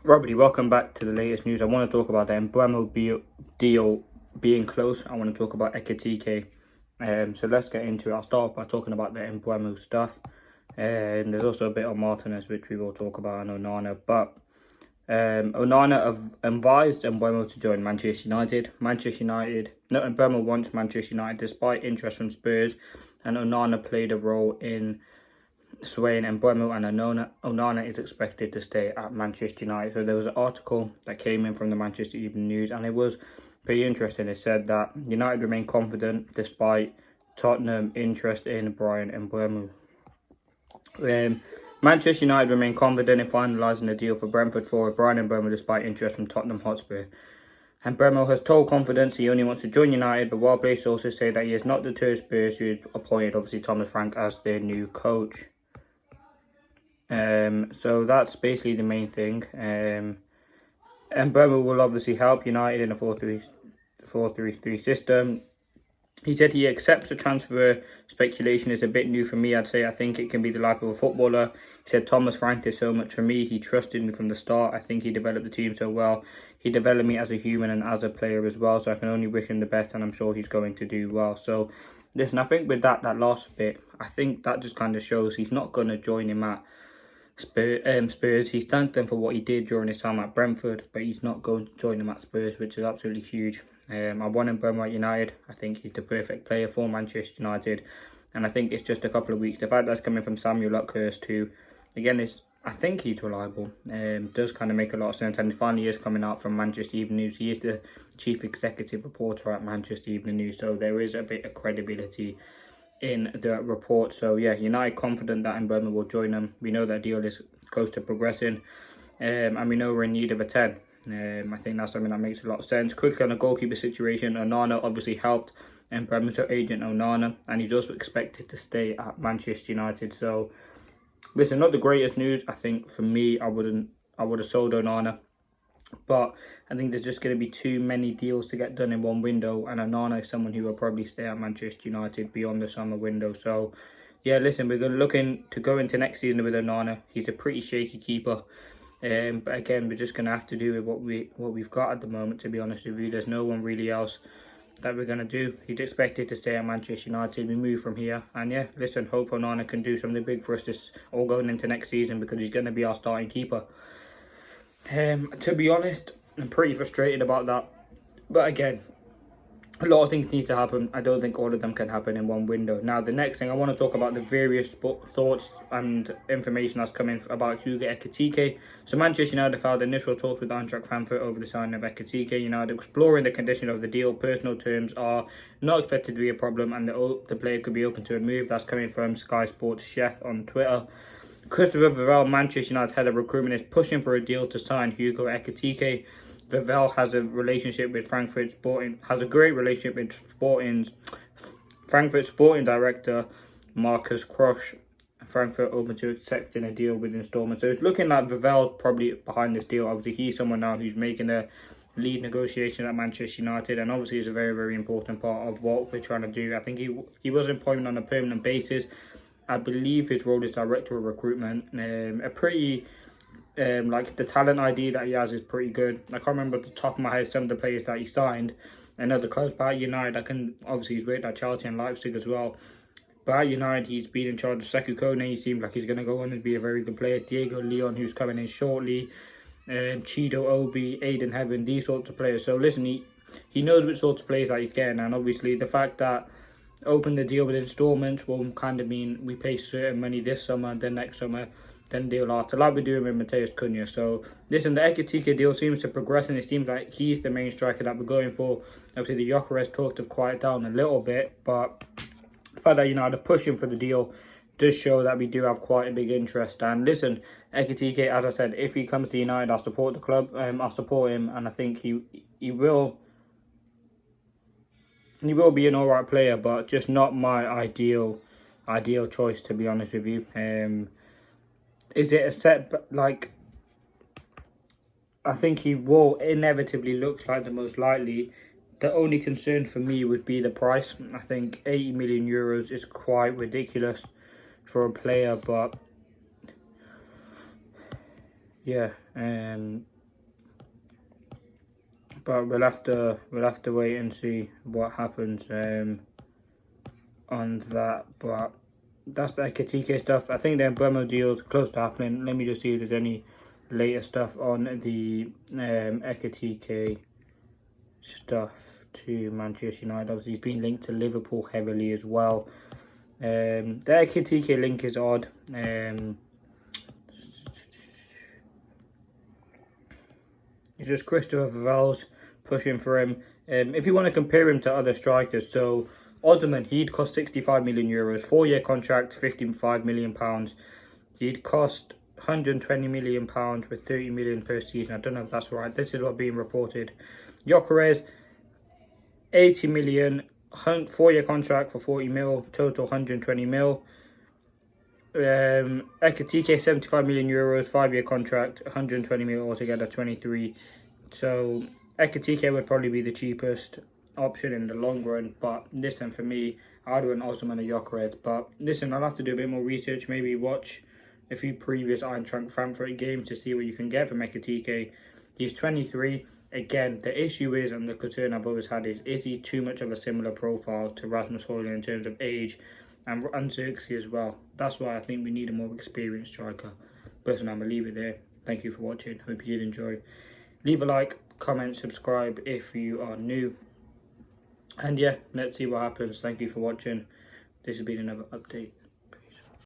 Robert, welcome back to the latest news. I want to talk about the Mbuemo deal being close. I want to talk about EKITIKE. So let's get into it. I'll start by talking about the Mbuemo stuff. And there's also a bit on Martinez, which we will talk about, and Onana. But Onana have advised Mbuemo to join Manchester United. Mbuemo wants Manchester United despite interest from Spurs, and Onana played a role in swaying Mbuemo, and Onana is expected to stay at Manchester United. So there was an article that came in from the Manchester Evening News, and it was pretty interesting. It said that United remain confident despite Tottenham interest in Brian Mbuemo. Manchester United remain confident in finalising the deal for Brentford forward Brian Mbuemo despite interest from Tottenham Hotspur. And Mbuemo has told Confidence he only wants to join United, but well-placed sources say that he has not deterred Spurs, who appointed obviously Thomas Frank as their new coach. So that's basically the main thing. And Mbuemo will obviously help United in a 4-3-3 system. He said he accepts the transfer speculation is a bit new for me. I'd say I think it can be the life of a footballer. He said Thomas Frank did so much for me. He trusted me from the start. I think he developed the team so well. He developed me as a human and as a player as well. So I can only wish him the best, and I'm sure he's going to do well. So listen, I think with that last bit, I think that just kind of shows he's not going to join him at Spurs. He thanked them for what he did during his time at Brentford, but he's not going to join them at Spurs, which is absolutely huge. I want Mbuemo at United. I think he's the perfect player for Manchester United, and I think it's just a couple of weeks. The fact that's coming from Samuel Luckhurst, who, again, I think he's reliable, does kind of make a lot of sense, and finally is coming out from Manchester Evening News. He is the chief executive reporter at Manchester Evening News, so there is a bit of credibility in the report. So yeah, United confident that Mbuemo will join them. We know that deal is close to progressing, and we know we're in need of a 10. I think that's something that makes a lot of sense. Quickly on the goalkeeper situation, Onana obviously helped Mbuemo's agent Onana, and he's also expected to stay at Manchester United. So listen, not the greatest news. I think for me, I would have sold Onana, but I think there's just going to be too many deals to get done in one window, and Onana is someone who will probably stay at Manchester United beyond the summer window. So yeah, listen, we're going to go into next season with Onana. He's a pretty shaky keeper, but again, we're just going to have to do with what we've got at the moment. To be honest with you, there's no one really else that we're going to do. He's expected to stay at Manchester United. We move from here, and yeah, listen, hope Onana can do something big for us this all going into next season, because he's going to be our starting keeper. To be honest, I'm pretty frustrated about that. But again, a lot of things need to happen. I don't think all of them can happen in one window. Now, the next thing I want to talk about, the various thoughts and information that's coming about Hugo Ekitike. So Manchester United filed initial talks with Eintracht Frankfurt over the signing of Ekitike. United exploring the condition of the deal. Personal terms are not expected to be a problem, and the player could be open to a move. That's coming from Sky Sports Chef on Twitter. Christopher VIVELL, Manchester United head of recruitment, is pushing for a deal to sign Hugo Ekitike. VIVELL has a relationship with Frankfurt Sporting, has a great relationship with Frankfurt Sporting director Marcus Krosch. Frankfurt open to accepting a deal with installments. So it's looking like VIVELL's probably behind this deal. Obviously, he's someone now who's making a lead negotiation at Manchester United, and obviously is a very, very important part of what we're trying to do. I think he was employed on a permanent basis. I believe his role is director of recruitment. A pretty, like, the talent ID that he has is pretty good. I can't remember off the top of my head some of the players that he signed. And other clubs, but at United, obviously he's worked at Chelsea and Leipzig as well. But at United, he's been in charge of Sekou Kone. He seems like he's going to go on and be a very good player. Diego Leon, who's coming in shortly. Chido Obi, Aiden Heaven, these sorts of players. So listen, he knows which sorts of players that he's getting. And obviously the fact that open the deal with installments will kind of mean we pay certain money this summer, then next summer, then deal after, like we're doing with Mateus Cunha. So listen, the Ekitike deal seems to progress, and it seems like he's the main striker that we're going for. Obviously the Gyökeres talk have quieted down a little bit, but the fact that United are pushing for the deal does show that we do have quite a big interest. And listen, Ekitike, as I said, if he comes to United, I'll support the club. I'll support him, and I think he will be an alright player, but just not my ideal choice, to be honest with you. Is it a set, like, I think he will inevitably looks like the most likely. The only concern for me would be the price. I think 80 million euros is quite ridiculous for a player, but yeah, but we'll have to wait and see what happens on that. But that's the EKITIKE stuff. I think the Mbuemo deal's close to happening. Let me just see if there's any later stuff on the EKITIKE stuff to Manchester United. Obviously, he's been linked to Liverpool heavily as well. The EKITIKE link is odd. It's just Christopher VIVELL's pushing for him. If you want to compare him to other strikers, so Osman, he'd cost 65 million euros, 4-year contract, 55 million pounds. He'd cost 120 million pounds with 30 million per season. I don't know if that's right. This is what's being reported. Gyökeres, 80 million, 4-year contract for 40 mil, total 120 mil. EKITIKE, 75 million euros, 5-year contract, 120 mil altogether, 23. So EKITIKE would probably be the cheapest option in the long run, but listen, for me, I'd want Osman and Gyökeres. But listen, I'll have to do a bit more research, maybe watch a few previous Eintracht Frankfurt games to see what you can get from EKITIKE. He's 23. Again, the issue is, and the concern I've always had is he too much of a similar profile to Rasmus Højlund in terms of age and Xerxes as well? That's why I think we need a more experienced striker. Personally, I'm going to leave it there. Thank you for watching. Hope you did enjoy. Leave a like, comment, subscribe if you are new. And yeah, let's see what happens. Thank you for watching. This has been another update.